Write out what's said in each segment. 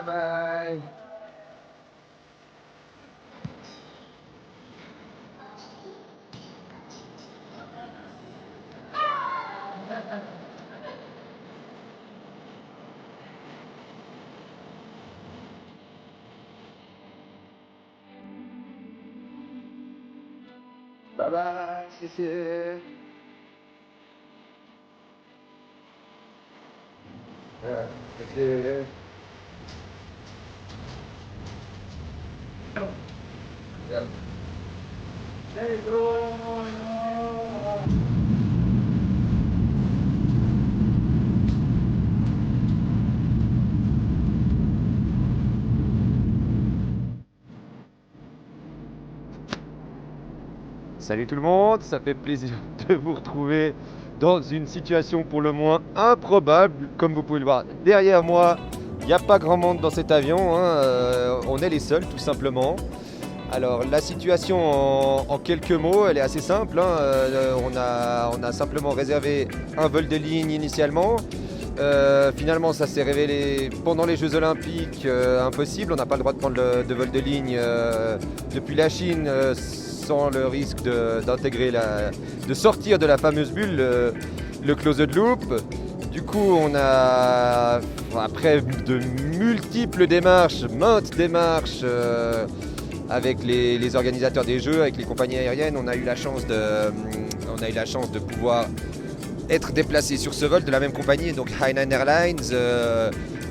bye. Bye bye, Cécile. Cécile. Yeah. Hey, bro. Salut tout le monde, ça fait plaisir de vous retrouver dans une situation pour le moins improbable. Comme vous pouvez le voir derrière moi, il n'y a pas grand monde dans cet avion, hein. On est les seuls tout simplement. Alors la situation en quelques mots, elle est assez simple, hein. On a simplement réservé un vol de ligne initialement. Finalement ça s'est révélé pendant les Jeux Olympiques impossible. On n'a pas le droit de prendre de vol de ligne depuis la Chine sans le risque de sortir de la fameuse bulle, le closed loop. Du coup, on a, après de multiples démarches, maintes démarches avec les organisateurs des Jeux, avec les compagnies aériennes, on a eu la chance de pouvoir être déplacé sur ce vol de la même compagnie, donc Hainan Airlines,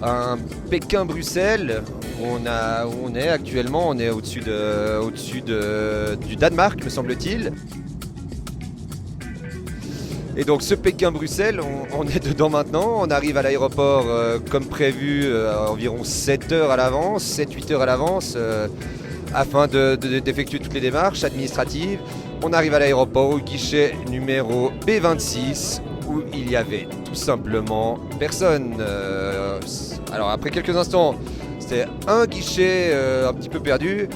un Pékin-Bruxelles, où on est actuellement, on est au-dessus du Danemark, me semble-t-il. Et donc ce Pékin-Bruxelles, on est dedans maintenant, on arrive à l'aéroport comme prévu environ 7 heures à l'avance, 7-8 heures à l'avance, afin d'effectuer toutes les démarches administratives. On arrive à l'aéroport au guichet numéro B26 où il y avait tout simplement personne. Alors après quelques instants, c'était un guichet un petit peu perdu.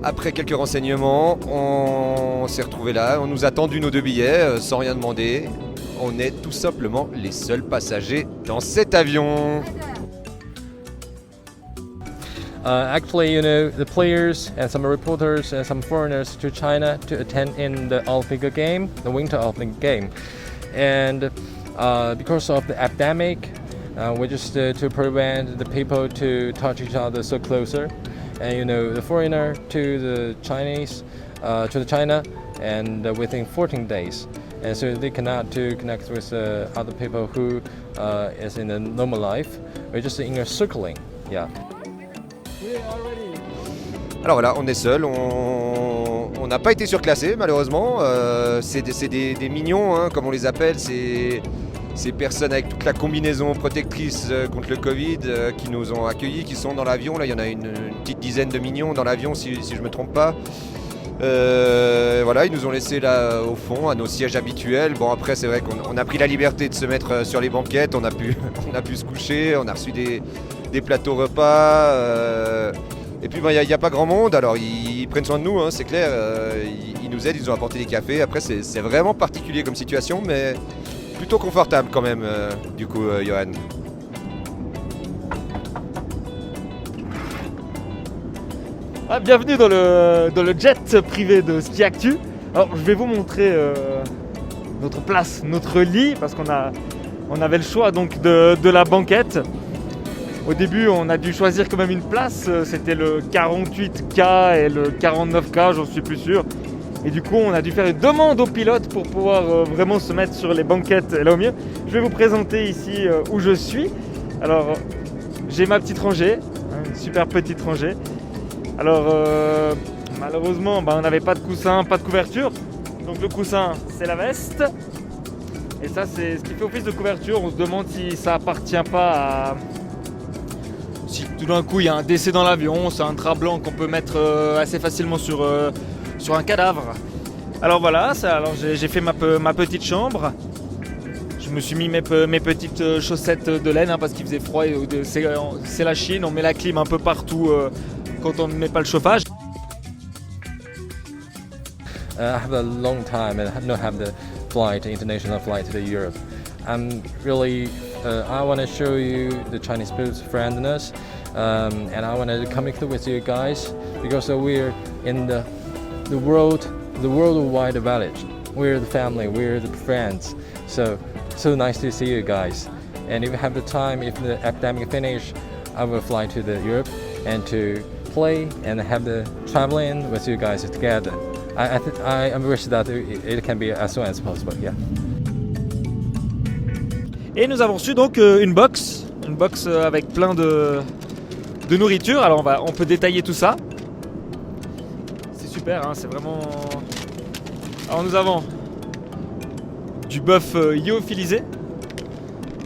Après quelques renseignements, on s'est retrouvé là, on nous a tendu nos 2 billets sans rien demander. On est tout simplement les seuls passagers dans cet avion. Actually, you know, the players and some reporters and some foreigners to China to attend in the Olympic game, the Winter Olympic game. And because of the epidemic, we just to prevent the people to touch each other so closer. And you know, the foreigner to the Chinese, to the China, and within 14 days. And so they cannot to connect with other people who is in a normal life. We're just in a circling, yeah. Alors voilà, on est seul, on n'a pas été surclassé malheureusement. C'est des mignons, hein, comme on les appelle, ces personnes avec toute la combinaison protectrice contre le Covid qui nous ont accueillis, qui sont dans l'avion. Là, il y en a une petite dizaine de mignons dans l'avion si je ne me trompe pas. Voilà, ils nous ont laissés là au fond, à nos sièges habituels. Bon, après, c'est vrai qu'on a pris la liberté de se mettre sur les banquettes, on a pu se coucher, on a reçu des plateaux repas. Et puis il n'y a pas grand monde, alors ils prennent soin de nous, hein, c'est clair, ils nous aident, ils nous ont apporté des cafés. Après c'est vraiment particulier comme situation, mais plutôt confortable quand même, du coup, Johan. Ah, bienvenue dans le jet privé de Ski Actu. Alors je vais vous montrer notre place, notre lit, parce on avait le choix donc de la banquette. Au début, on a dû choisir quand même une place, c'était le 48K et le 49K, j'en suis plus sûr. Et du coup, on a dû faire une demande au pilote pour pouvoir vraiment se mettre sur les banquettes là au milieu. Je vais vous présenter ici où je suis. Alors, j'ai ma petite rangée, une super petite rangée. Alors, malheureusement, on n'avait pas de coussin, pas de couverture. Donc le coussin, c'est la veste. Et ça, c'est ce qui fait office de couverture. On se demande si ça appartient pas à... Si tout d'un coup il y a un décès dans l'avion, c'est un drap blanc qu'on peut mettre assez facilement sur un cadavre. Alors voilà, j'ai fait ma petite chambre. Je me suis mis mes petites chaussettes de laine, hein, parce qu'il faisait froid. C'est la Chine, on met la clim un peu partout quand on ne met pas le chauffage. I have a long time and not have the international flight to Europe. I'm really I want to show you the Chinese people's friendliness and I want to connect with you guys because we're in the worldwide village. We're the family, we're the friends. So nice to see you guys. And if you have the time, if the academic finish, I will fly to the Europe and to play and have the traveling with you guys together. I wish that it can be as soon as possible. Yeah. Et nous avons reçu donc une box avec plein de nourriture. Alors on peut détailler tout ça. C'est super, hein, c'est vraiment... Alors nous avons du bœuf lyophilisé.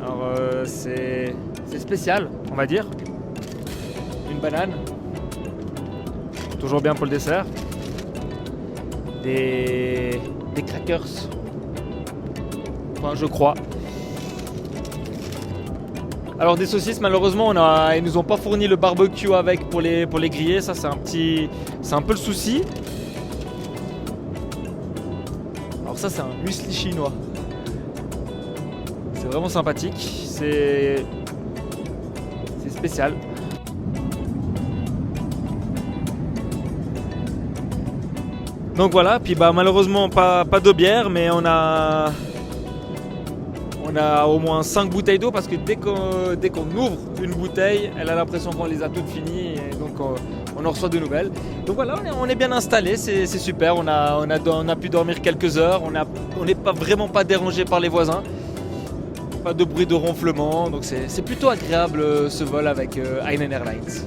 Alors c'est spécial, on va dire. Une banane. Toujours bien pour le dessert. Des crackers. Enfin, je crois. Alors des saucisses, malheureusement, ils nous ont pas fourni le barbecue avec pour les griller. Ça, c'est un peu le souci. Alors ça, c'est un muesli chinois. C'est vraiment sympathique. C'est spécial. Donc voilà, puis malheureusement pas de bière, mais on a au moins 5 bouteilles d'eau parce que dès qu'on ouvre une bouteille, elle a l'impression qu'on les a toutes finies et donc on en reçoit de nouvelles. Donc voilà, on est bien installé, c'est super, on a pu dormir quelques heures, on n'est vraiment pas dérangé par les voisins, pas de bruit de ronflement, donc c'est plutôt agréable ce vol avec Hainan Airlines.